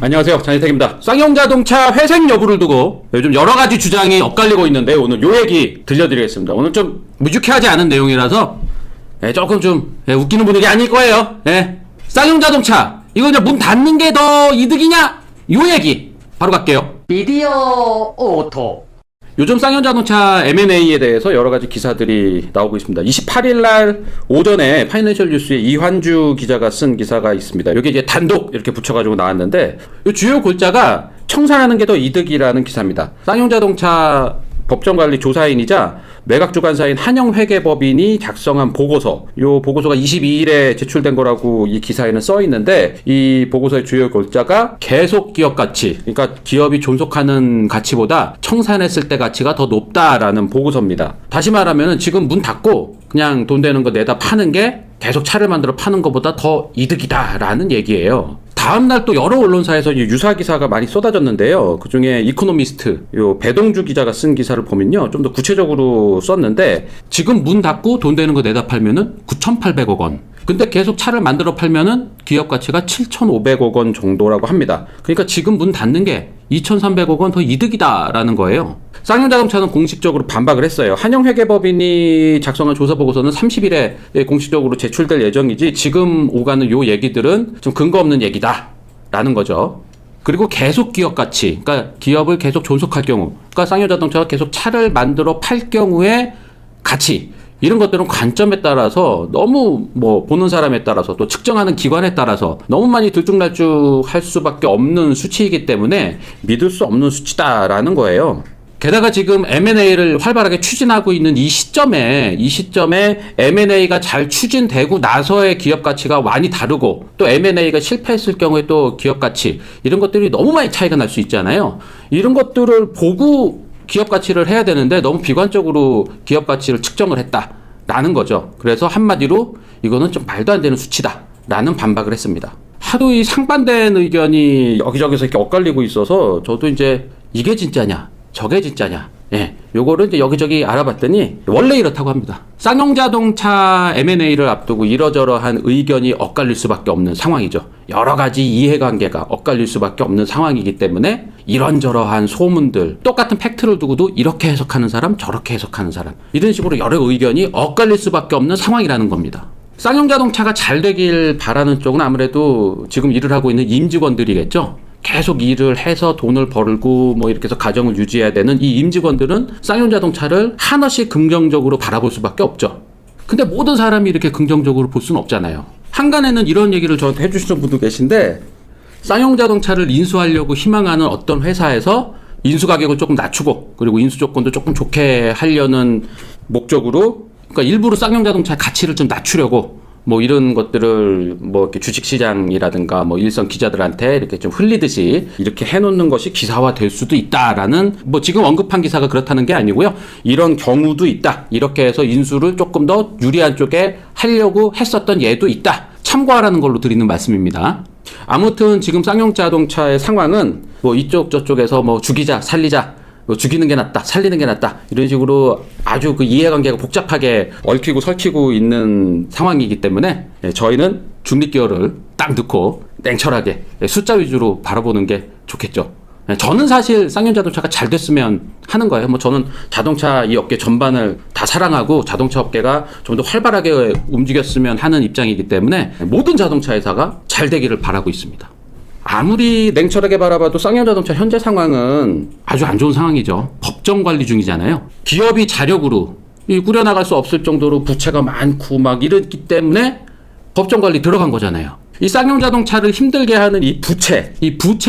안녕하세요, 장희택입니다. 쌍용자동차 회생 여부를 두고 요즘 여러 가지 주장이 엇갈리고 있는데 오늘 요 얘기 들려드리겠습니다. 오늘 좀 무주케하지 않은 내용이라서 조금 좀 웃기는 분위기 아닐 거예요. 쌍용자동차 이거 이제 문 닫는 게 더 이득이냐? 요 얘기 바로 갈게요. 미디어 오토. 요즘 쌍용자동차 M&A에 대해서 여러 가지 기사들이 나오고 있습니다. 28일 날 오전에 파이낸셜 뉴스에 이환주 기자가 쓴 기사가 있습니다. 여기 이제 단독 이렇게 붙여가지고 나왔는데 이 주요 골자가 청산하는 게 더 이득이라는 기사입니다. 쌍용자동차 법정관리 조사인이자 매각주관사인 한영회계법인이 작성한 보고서, 이 보고서가 22일에 제출된 거라고 이 기사에는 써 있는데, 이 보고서의 주요 골자가 계속 기업 가치, 그러니까 기업이 존속하는 가치보다 청산했을 때 가치가 더 높다라는 보고서입니다. 다시 말하면 지금 문 닫고 그냥 돈 되는 거 내다 파는 게 계속 차를 만들어 파는 것보다 더 이득이다라는 얘기예요. 다음날 또 여러 언론사에서 유사 기사가 많이 쏟아졌는데요. 그중에 이코노미스트 요 배동주 기자가 쓴 기사를 보면요, 좀 더 구체적으로 썼는데, 지금 문 닫고 돈 되는 거 내다 팔면은 9,800억 원. 근데 계속 차를 만들어 팔면은 기업 가치가 7,500억 원 정도라고 합니다. 그러니까 지금 문 닫는 게 2,300억 원 더 이득이다라는 거예요. 쌍용자동차는 공식적으로 반박을 했어요. 한영회계법인이 작성한 조사보고서는 30일에 공식적으로 제출될 예정이지 지금 오가는 요 얘기들은 좀 근거 없는 얘기다 라는 거죠. 그리고 계속 기업 가치, 그러니까 기업을 계속 존속할 경우, 그러니까 쌍용자동차가 계속 차를 만들어 팔 경우의 가치, 이런 것들은 관점에 따라서 너무 보는 사람에 따라서 또 측정하는 기관에 따라서 너무 많이 들쭉날쭉할 수밖에 없는 수치이기 때문에 믿을 수 없는 수치다라는 거예요. 게다가 지금 M&A를 활발하게 추진하고 있는 이 시점에 M&A가 잘 추진되고 나서의 기업 가치가 많이 다르고, 또 M&A가 실패했을 경우에 또 기업 가치, 이런 것들이 너무 많이 차이가 날 수 있잖아요. 이런 것들을 보고 기업 가치를 해야 되는데 너무 비관적으로 기업 가치를 측정을 했다라는 거죠. 그래서 한마디로 이거는 좀 말도 안 되는 수치다라는 반박을 했습니다. 하도 이 상반된 의견이 여기저기서 이렇게 엇갈리고 있어서 저도 이제 이게 진짜냐 저게 진짜냐, 요거를 이제 여기저기 알아봤더니 원래 이렇다고 합니다. 쌍용자동차 M&A를 앞두고 이러저러한 의견이 엇갈릴 수밖에 없는 상황이죠. 여러 가지 이해관계가 엇갈릴 수밖에 없는 상황이기 때문에 이런저러한 소문들, 똑같은 팩트를 두고도 이렇게 해석하는 사람, 저렇게 해석하는 사람, 이런 식으로 여러 의견이 엇갈릴 수밖에 없는 상황이라는 겁니다. 쌍용자동차가 잘 되길 바라는 쪽은 아무래도 지금 일을 하고 있는 임직원들이겠죠. 계속 일을 해서 돈을 벌고 이렇게 해서 가정을 유지해야 되는 이 임직원들은 쌍용자동차를 한없이 긍정적으로 바라볼 수밖에 없죠. 근데 모든 사람이 이렇게 긍정적으로 볼 수는 없잖아요. 한간에는 이런 얘기를 저한테 해주시는 분도 계신데, 쌍용자동차를 인수하려고 희망하는 어떤 회사에서 인수 가격을 조금 낮추고, 그리고 인수 조건도 조금 좋게 하려는 목적으로, 그러니까 일부러 쌍용자동차의 가치를 좀 낮추려고 이런 것들을 이렇게 주식시장이라든가 일선 기자들한테 이렇게 좀 흘리듯이 이렇게 해놓는 것이 기사화 될 수도 있다라는, 지금 언급한 기사가 그렇다는 게 아니고요. 이런 경우도 있다. 이렇게 해서 인수를 조금 더 유리한 쪽에 하려고 했었던 예도 있다. 참고하라는 걸로 드리는 말씀입니다. 아무튼 지금 쌍용자동차의 상황은 이쪽 저쪽에서 죽이자 살리자, 죽이는 게 낫다, 살리는 게 낫다, 이런 식으로 아주 그 이해관계가 복잡하게 얽히고 설키고 있는 상황이기 때문에 저희는 중립기어를 딱 넣고 냉철하게 숫자 위주로 바라보는 게 좋겠죠. 저는 사실 쌍용자동차가 잘 됐으면 하는 거예요. 저는 자동차 이 업계 전반을 다 사랑하고 자동차 업계가 좀 더 활발하게 움직였으면 하는 입장이기 때문에 모든 자동차 회사가 잘 되기를 바라고 있습니다. 아무리 냉철하게 바라봐도 쌍용자동차 현재 상황은 아주 안 좋은 상황이죠. 법정 관리 중이잖아요. 기업이 자력으로 꾸려나갈 수 없을 정도로 부채가 많고 이랬기 때문에 법정 관리 들어간 거잖아요. 이 쌍용자동차를 힘들게 하는 이 부채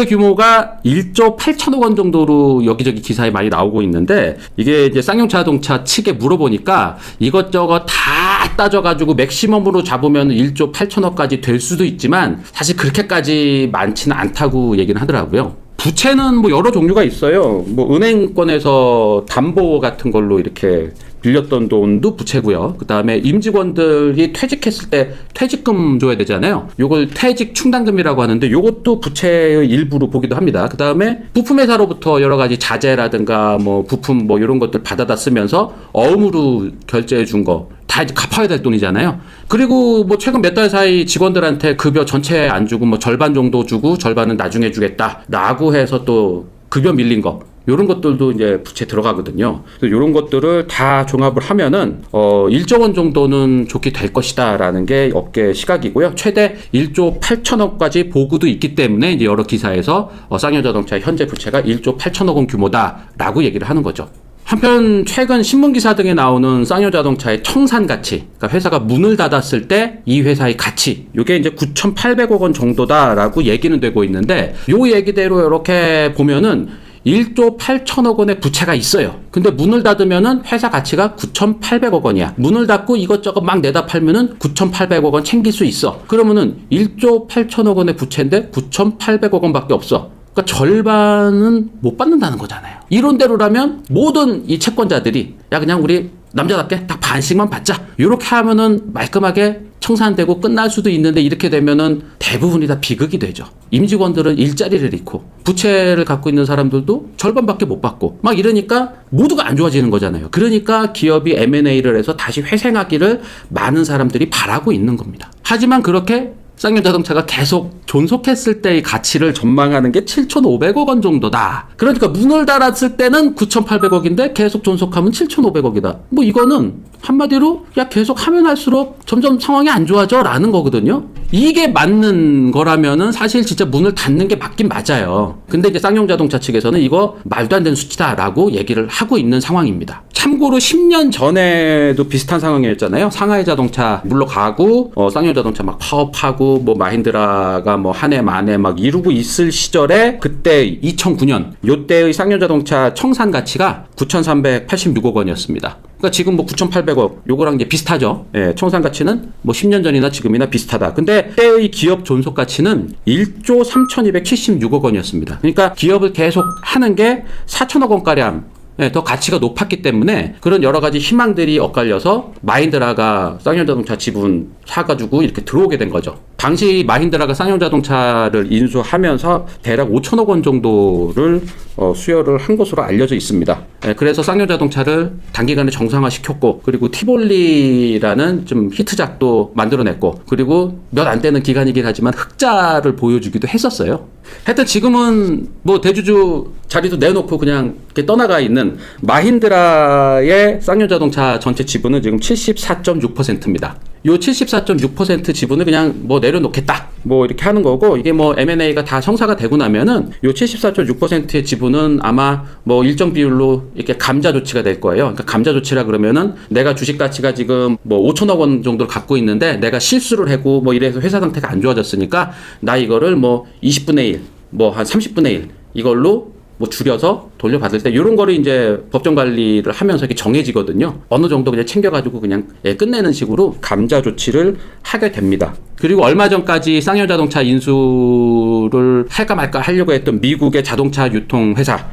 규모가 1조 8천억 원 정도로 여기저기 기사에 많이 나오고 있는데, 이게 이제 쌍용자동차 측에 물어보니까 이것저것 다 따져가지고 맥시멈으로 잡으면 1조 8천억까지 될 수도 있지만 사실 그렇게까지 많지는 않다고 얘기는 하더라고요. 부채는 여러 종류가 있어요. 은행권에서 담보 같은 걸로 이렇게 빌렸던 돈도 부채고요. 그 다음에 임직원들이 퇴직했을 때 퇴직금 줘야 되잖아요. 요걸 퇴직 충당금이라고 하는데 요것도 부채의 일부로 보기도 합니다. 그 다음에 부품회사로부터 여러 가지 자재라든가 뭐 부품 뭐 이런 것들 받아다 쓰면서 어음으로 결제해 준 거 다 이제 갚아야 될 돈이잖아요. 그리고 뭐 최근 몇 달 사이 직원들한테 급여 전체 안 주고 뭐 절반 정도 주고 절반은 나중에 주겠다라고 해서 또 급여 밀린 거. 요런 것들도 이제 부채 들어가거든요. 그래서 요런 것들을 다 종합을 하면은 1조 원 정도는 좋게 될 것이다라는 게 업계 시각이고요. 최대 1조 8천억까지 보고도 있기 때문에 이제 여러 기사에서 쌍용자동차의 현재 부채가 1조 8천억 원 규모다라고 얘기를 하는 거죠. 한편 최근 신문기사 등에 나오는 쌍용자동차의 청산 가치, 그러니까 회사가 문을 닫았을 때 이 회사의 가치, 이게 이제 9,800억 원 정도다라고 얘기는 되고 있는데 요 얘기대로 이렇게 보면은 1조 8천억 원의 부채가 있어요. 근데 문을 닫으면은 회사 가치가 9,800억 원이야. 문을 닫고 이것저것 막 내다 팔면은 9,800억 원 챙길 수 있어. 그러면은 1조 8천억 원의 부채인데 9,800억 원밖에 없어. 그러니까 절반은 못 받는다는 거잖아요. 이론대로라면 모든 이 채권자들이 야 그냥 우리 남자답게 딱 반씩만 받자. 이렇게 하면은 말끔하게 청산되고 끝날 수도 있는데 이렇게 되면은 대부분이 다 비극이 되죠. 임직원들은 일자리를 잃고 부채를 갖고 있는 사람들도 절반밖에 못 받고 막 이러니까 모두가 안 좋아지는 거잖아요. 그러니까 기업이 M&A를 해서 다시 회생하기를 많은 사람들이 바라고 있는 겁니다. 하지만 그렇게 쌍용자동차가 계속 존속했을 때의 가치를 전망하는 게 7,500억 원 정도다. 그러니까 문을 닫았을 때는 9,800억인데 계속 존속하면 7,500억이다. 뭐 이거는 한마디로 야 계속 하면 할수록 점점 상황이 안 좋아져 라는 거거든요. 이게 맞는 거라면은 사실 진짜 문을 닫는 게 맞긴 맞아요. 근데 이제 쌍용자동차 측에서는 이거 말도 안 되는 수치다라고 얘기를 하고 있는 상황입니다. 참고로 10년 전에도 비슷한 상황이었잖아요. 상하이 자동차 물러가고 쌍용자동차 막 파업하고 뭐 마힌드라가 뭐 한 해 만에 막 이루고 있을 시절에 그때 2009년 요때의 쌍용자동차 청산 가치가 9,386억 원이었습니다. 그러니까 지금 뭐 9,800억 요거랑 이제 비슷하죠. 예, 청산 가치는 뭐 10년 전이나 지금이나 비슷하다. 근데 그때의 기업 존속 가치는 1조 3,276억 원이었습니다. 그러니까 기업을 계속 하는 게 4천억 원가량 더 가치가 높았기 때문에 그런 여러 가지 희망들이 엇갈려서 마힌드라가 쌍용자동차 지분 사가지고 이렇게 들어오게 된 거죠. 당시 마힌드라가 쌍용자동차를 인수하면서 대략 5천억 원 정도를 수여를 한 것으로 알려져 있습니다. 그래서 쌍용자동차를 단기간에 정상화시켰고 그리고 티볼리라는 좀 히트작도 만들어냈고 그리고 몇 안 되는 기간이긴 하지만 흑자를 보여주기도 했었어요. 하여튼 지금은 뭐 대주주 자리도 내놓고 그냥 이렇게 떠나가 있는 마힌드라의 쌍용자동차 전체 지분은 지금 74.6%입니다. 요 74.6% 지분을 그냥 뭐 내려놓겠다. 뭐 이렇게 하는 거고 이게 뭐 M&A가 다 성사가 되고 나면은 요 74.6%의 지분은 아마 뭐 일정 비율로 이렇게 감자 조치가 될 거예요. 그러니까 감자 조치라 그러면은 내가 주식 가치가 지금 뭐 5천억 원 정도를 갖고 있는데 내가 실수를 하고 뭐 이래서 회사 상태가 안 좋아졌으니까 나 이거를 뭐 20분의 1, 뭐 한 30분의 1 이걸로 뭐 줄여서 돌려받을 때 이런 거를 이제 법정 관리를 하면서 이렇게 정해지거든요. 어느 정도 그냥 챙겨가지고 그냥 끝내는 식으로 감자 조치를 하게 됩니다. 그리고 얼마 전까지 쌍용자동차 인수를 할까 말까 하려고 했던 미국의 자동차 유통회사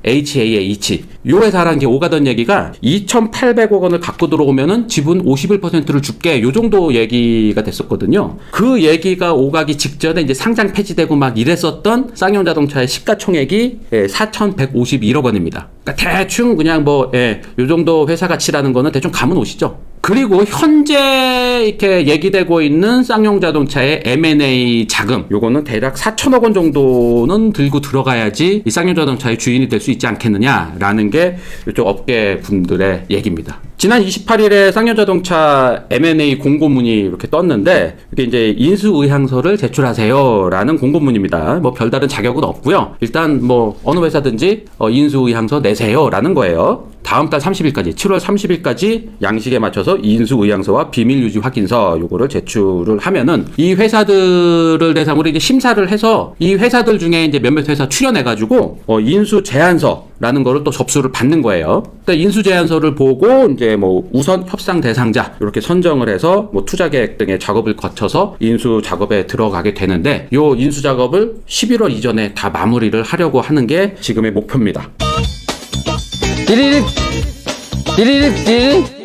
HAH 요 회사라는 게 오가던 얘기가 2,800억 원을 갖고 들어오면은 지분 51%를 줄게 요 정도 얘기가 됐었거든요. 그 얘기가 오가기 직전에 이제 상장 폐지되고 막 이랬었던 쌍용자동차의 시가총액이 4,151억 원입니다. 그러니까 대충 그냥 뭐 요 정도 회사 가치라는 거는 대충 감은 오시죠. 그리고 현재 이렇게 얘기되고 있는 쌍용자동차의 M&A 자금 요거는 대략 4천억 원 정도는 들고 들어가야지 이 쌍용자동차의 주인이 될 수 있지 않겠느냐라는 게 이쪽 업계 분들의 얘기입니다. 지난 28일에 쌍용자동차 M&A 공고문이 이렇게 떴는데 이게 이제 인수의향서를 제출하세요라는 공고문입니다. 뭐 별다른 자격은 없고요. 일단 뭐 어느 회사든지 인수의향서 내세요라는 거예요. 다음 달 30일까지 7월 30일까지 양식에 맞춰서 인수의향서와 비밀유지 확인서 요거를 제출을 하면은 이 회사들을 대상으로 이제 심사를 해서 이 회사들 중에 이제 몇몇 회사 출연해가지고 인수 제안서라는 거를 또 접수를 받는 거예요. 그러니까 인수 제안서를 보고 이제 뭐 우선 협상 대상자 이렇게 선정을 해서 뭐 투자 계획 등의 작업을 거쳐서 인수 작업에 들어가게 되는데 요 인수 작업을 11월 이전에 다 마무리를 하려고 하는 게 지금의 목표입니다. 띠리리띠.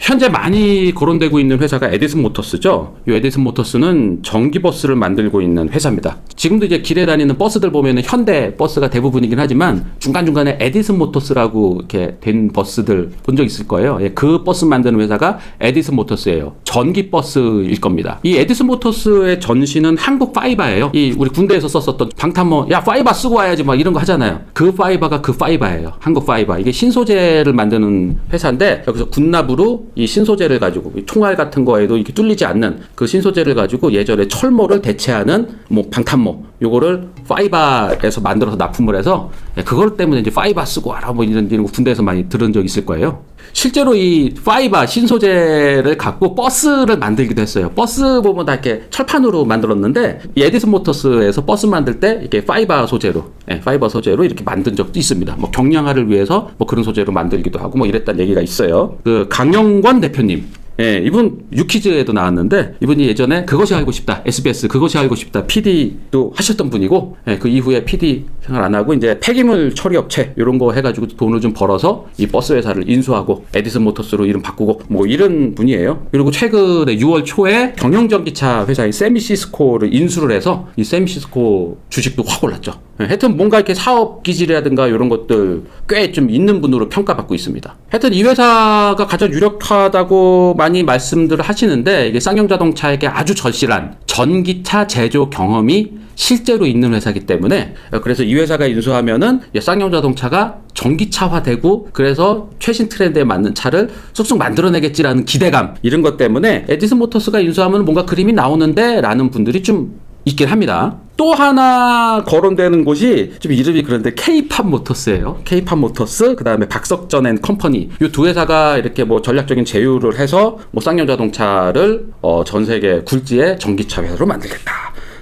현재 많이 거론되고 있는 회사가 에디슨 모터스죠. 이 에디슨 모터스는 전기 버스를 만들고 있는 회사입니다. 지금도 이제 길에 다니는 버스들 보면은 현대 버스가 대부분이긴 하지만 중간중간에 에디슨 모터스라고 이렇게 된 버스들 본 적 있을 거예요. 예, 그 버스 만드는 회사가 에디슨 모터스예요. 전기 버스일 겁니다. 이 에디슨 모터스의 전신은 한국 파이바예요. 이 우리 군대에서 썼었던 방탄모 야 파이바 쓰고 와야지 막 이런 거 하잖아요. 그 파이바가 그 파이바예요. 한국 파이바. 이게 신소재를 만드는 회사인데 여기서 군납으로 이 신소재를 가지고 이 총알 같은 거에도 이렇게 뚫리지 않는 그 신소재를 가지고 예전에 철모를 대체하는 뭐 방탄모 요거를 파이바에서 만들어서 납품을 해서 그걸 때문에 이제 파이바 쓰고 와라 뭐 이런 거 군대에서 많이 들은 적 있을 거예요. 실제로 이 파이바 신소재를 갖고 버스를 만들기도 했어요. 버스 보면 다 이렇게 철판으로 만들었는데 이 에디슨 모터스에서 버스 만들 때 이렇게 파이바 소재로 이렇게 만든 적도 있습니다. 뭐 경량화를 위해서 뭐 그런 소재로 만들기도 하고 뭐 이랬다는 얘기가 있어요. 그 강영권 대표님. 예, 이분 유퀴즈에도 나왔는데 이분이 예전에 그것이 알고 싶다 SBS 그것이 알고 싶다 PD도 하셨던 분이고 예, 그 이후에 PD 생활 안 하고 이제 폐기물 처리 업체 이런 거 해가지고 돈을 좀 벌어서 이 버스 회사를 인수하고 에디슨 모터스로 이름 바꾸고 뭐 이런 분이에요. 그리고 최근에 6월 초에 경영전기차 회사인 세미시스코를 인수를 해서 이 세미시스코 주식도 확 올랐죠. 예, 하여튼 뭔가 이렇게 사업 기질이라든가 이런 것들 꽤 좀 있는 분으로 평가받고 있습니다. 하여튼 이 회사가 가장 유력하다고 많이 말씀들을 하시는데 이게 쌍용자동차에게 아주 절실한 전기차 제조 경험이 실제로 있는 회사이기 때문에 그래서 이 회사가 인수하면은 쌍용자동차가 전기차화되고 그래서 최신 트렌드에 맞는 차를 쑥쑥 만들어내겠지라는 기대감 이런 것 때문에 에디슨 모터스가 인수하면 뭔가 그림이 나오는데 라는 분들이 좀 있긴 합니다. 또 하나 거론되는 곳이 좀 이름이 그런데 K-팝 모터스예요. K-팝 모터스 그다음에 박석전 앤 컴퍼니 이 두 회사가 이렇게 뭐 전략적인 제휴를 해서 뭐 쌍용자동차를 전 세계 굴지의 전기차 회사로 만들겠다.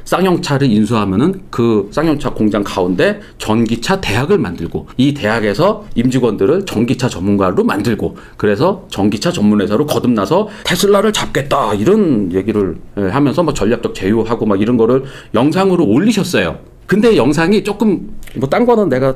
쌍용차를 인수하면은 그 쌍용차 공장 가운데 전기차 대학을 만들고 이 대학에서 임직원들을 전기차 전문가로 만들고 그래서 전기차 전문 회사로 거듭나서 테슬라를 잡겠다 이런 얘기를 하면서 막 전략적 제휴하고 막 이런 거를 영상으로 올리셨어요. 근데 영상이 조금 뭐 딴 거는 내가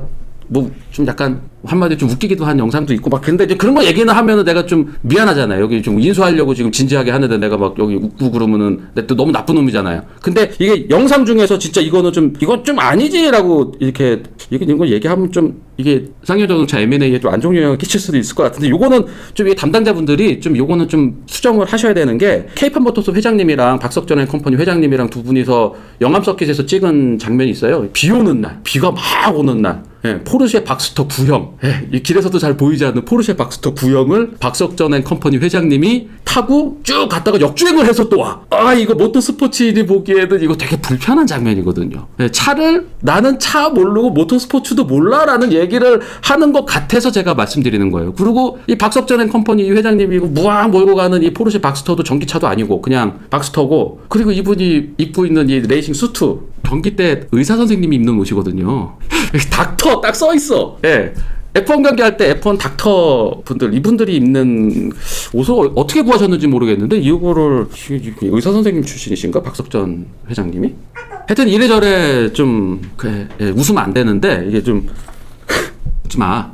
뭐 좀 약간 한마디 좀 웃기기도 한 영상도 있고 막 근데 이제 그런 거 얘기는 하면은 내가 좀 미안하잖아요. 여기 좀 인수하려고 지금 진지하게 하는데 내가 막 여기 웃고 그러면은 내가 또 너무 나쁜 놈이잖아요. 근데 이게 영상 중에서 진짜 이건 좀 아니지라고 이렇게 이건 얘기하면 좀 이게 쌍용자동차 M&A에 좀 안 좋은 영향을 끼칠 수도 있을 것 같은데 요거는 좀 이 담당자분들이 좀 요거는 좀 수정을 하셔야 되는 게 K-팝 모터스 회장님이랑 박석전 앤 컴퍼니 회장님이랑 두 분이서 영암 서킷에서 찍은 장면이 있어요. 비 오는 날, 비가 막 오는 날. 예, 포르쉐 박스터 9형. 예, 이 길에서도 잘 보이지 않는 포르쉐 박스터 9형을 박석전 앤 컴퍼니 회장님이 타고 쭉 갔다가 역주행을 해서 또 와. 아, 이거 모터스포츠인이 보기에는 이거 되게 불편한 장면이거든요. 예, 나는 차 모르고 모터스포츠도 몰라라는 얘기를 하는 것 같아서 제가 말씀드리는 거예요. 그리고 이 박석전 앤 컴퍼니 회장님이 이거 무항 몰고 가는 이 포르쉐 박스터도 전기차도 아니고 그냥 박스터고 그리고 이분이 입고 있는 이 레이싱 수트 경기 때 의사 선생님이 입는 옷이거든요. 닥터 딱 써 있어. 예. F1 경기 할 때 F1 닥터 분들 이분들이 입는 옷을 어떻게 구하셨는지 모르겠는데 이거를 의사 선생님 출신이신가 박석전 회장님이? 하여튼 이래저래 좀 웃으면 안 되는데 이게 좀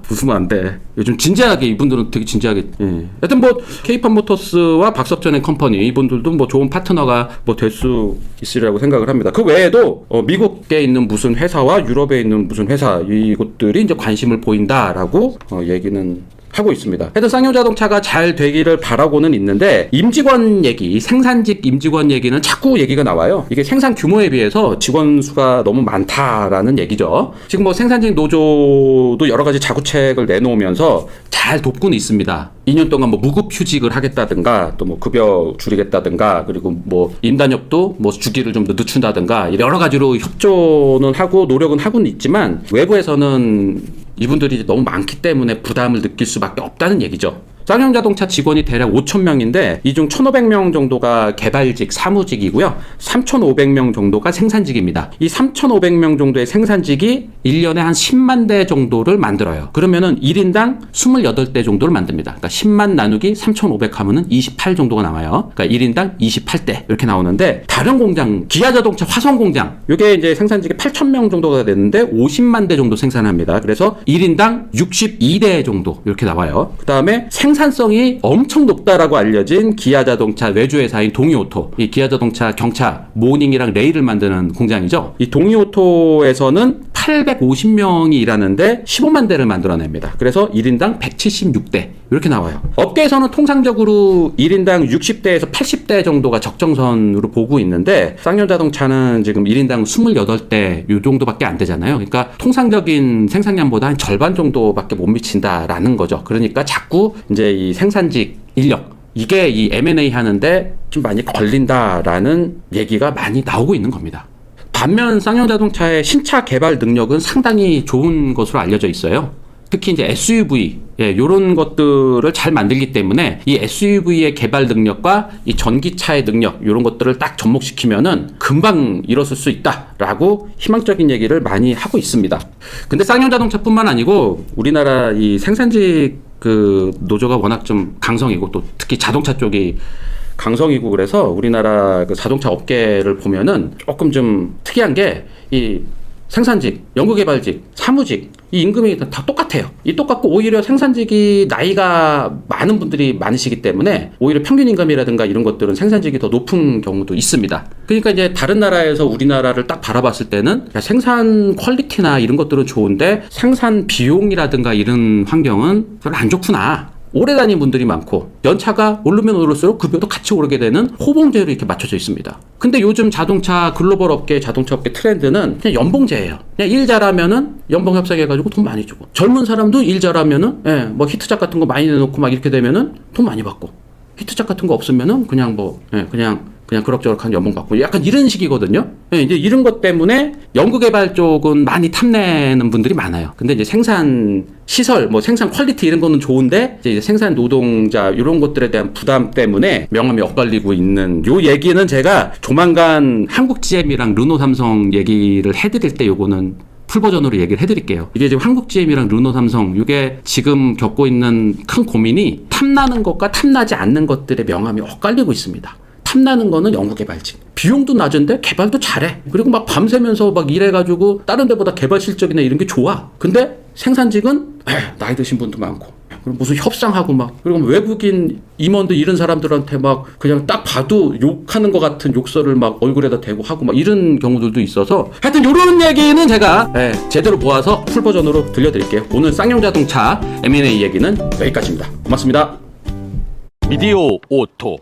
웃으면 안 돼. 요즘 진지하게 이분들은 되게 진지하게. 예. 하여튼 뭐 K-팝 모터스와 박석전 앤 컴퍼니 이분들도 뭐 좋은 파트너가 뭐 될 수 있으리라고 생각을 합니다. 그 외에도 미국에 있는 무슨 회사와 유럽에 있는 무슨 회사 이곳들이 이제 관심을 보인다라고 얘기는 하고 있습니다. 하여튼 쌍용자동차가 잘 되기를 바라고는 있는데 임직원 얘기, 생산직 임직원 얘기는 자꾸 얘기가 나와요. 이게 생산 규모에 비해서 직원 수가 너무 많다라는 얘기죠. 지금 뭐 생산직 노조도 여러 가지 자구책을 내놓으면서 잘 돕고는 있습니다. 2년 동안 뭐 무급휴직을 하겠다든가 또 뭐 급여 줄이겠다든가 그리고 뭐 임단협도 뭐 주기를 좀 더 늦춘다든가 여러 가지로 협조는 하고 노력은 하고는 있지만 외부에서는 이분들이 너무 많기 때문에 부담을 느낄 수밖에 없다는 얘기죠. 쌍용자동차 직원이 대략 5,000명인데 이 중 1,500명 정도가 개발직, 사무직이고요. 3,500명 정도가 생산직입니다. 이 3,500명 정도의 생산직이 1년에 한 10만 대 정도를 만들어요. 그러면은 1인당 28대 정도를 만듭니다. 그러니까 10만 나누기 3,500 하면은 28 정도가 나와요. 그러니까 1인당 28대 이렇게 나오는데 다른 공장, 기아자동차 화성공장 이게 이제 생산직이 8,000명 정도가 되는데 50만 대 정도 생산합니다. 그래서 1인당 62대 정도 이렇게 나와요. 그 다음에 생산성이 엄청 높다라고 알려진 기아자동차 외주회사인 동이오토, 이 기아자동차 경차, 모닝이랑 레일을 만드는 공장이죠. 이 동이오토에서는 850명이 일하는데 15만 대를 만들어냅니다. 그래서 1인당 176대 이렇게 나와요. 업계에서는 통상적으로 1인당 60대에서 80대 정도가 적정선으로 보고 있는데 쌍용자동차는 지금 1인당 28대 이 정도밖에 안 되잖아요. 그러니까 통상적인 생산량보다 한 절반 정도밖에 못 미친다라는 거죠. 그러니까 자꾸 이제 이 생산직 인력 이게 이 M&A 하는데 좀 많이 걸린다라는 얘기가 많이 나오고 있는 겁니다. 반면 쌍용자동차의 신차 개발 능력은 상당히 좋은 것으로 알려져 있어요. 특히 이제 SUV, 요런 것들을 잘 만들기 때문에 이 SUV의 개발 능력과 이 전기차의 능력, 요런 것들을 딱 접목시키면은 금방 이뤘을 수 있다라고 희망적인 얘기를 많이 하고 있습니다. 근데 쌍용자동차뿐만 아니고 우리나라 이 생산직 그 노조가 워낙 좀 강성이고 또 특히 자동차 쪽이 강성이고 그래서 우리나라 그 자동차 업계를 보면은 조금 좀 특이한 게 이 생산직, 연구개발직, 사무직 이 임금이 다 똑같아요. 이 똑같고 오히려 생산직이 나이가 많은 분들이 많으시기 때문에 오히려 평균 임금이라든가 이런 것들은 생산직이 더 높은 경우도 있습니다. 그러니까 이제 다른 나라에서 우리나라를 딱 바라봤을 때는 야, 생산 퀄리티나 이런 것들은 좋은데 생산 비용이라든가 이런 환경은 별로 안 좋구나. 오래 다닌 분들이 많고 연차가 오르면 오를수록 급여도 같이 오르게 되는 호봉제로 이렇게 맞춰져 있습니다. 근데 요즘 자동차 글로벌 업계, 자동차 업계 트렌드는 그냥 연봉제예요. 그냥 일 잘하면은 연봉 협상해가지고 돈 많이 주고 젊은 사람도 일 잘하면은 뭐 히트작 같은 거 많이 내놓고 막 이렇게 되면은 돈 많이 받고 히트작 같은 거 없으면은 그냥 뭐 그냥 그럭저럭한 연봉 받고 약간 이런 식이거든요. 이제 이런 것 때문에 연구개발 쪽은 많이 탐내는 분들이 많아요. 근데 이제 생산 시설, 뭐 생산 퀄리티 이런 거는 좋은데 이제 생산 노동자 이런 것들에 대한 부담 때문에 명함이 엇갈리고 있는 요 얘기는 제가 조만간 한국 GM이랑 르노 삼성 얘기를 해드릴 때 요거는 풀 버전으로 얘기를 해드릴게요. 이게 지금 한국 GM이랑 르노 삼성 이게 지금 겪고 있는 큰 고민이 탐나는 것과 탐나지 않는 것들의 명함이 엇갈리고 있습니다. 탐나는 거는 연구개발직. 비용도 낮은데 개발도 잘해. 그리고 막 밤새면서 막 일해가지고 다른 데보다 개발 실적이나 이런 게 좋아. 근데 생산직은 나이 드신 분도 많고 그리고 무슨 협상하고 막 그리고 외국인 임원들 이런 사람들한테 막 그냥 딱 봐도 욕하는 것 같은 욕설을 막 얼굴에다 대고 하고 막 이런 경우들도 있어서 하여튼 이런 얘기는 제가 제대로 모아서 풀 버전으로 들려드릴게요. 오늘 쌍용자동차 M&A 얘기는 여기까지입니다. 고맙습니다. 미디어 오토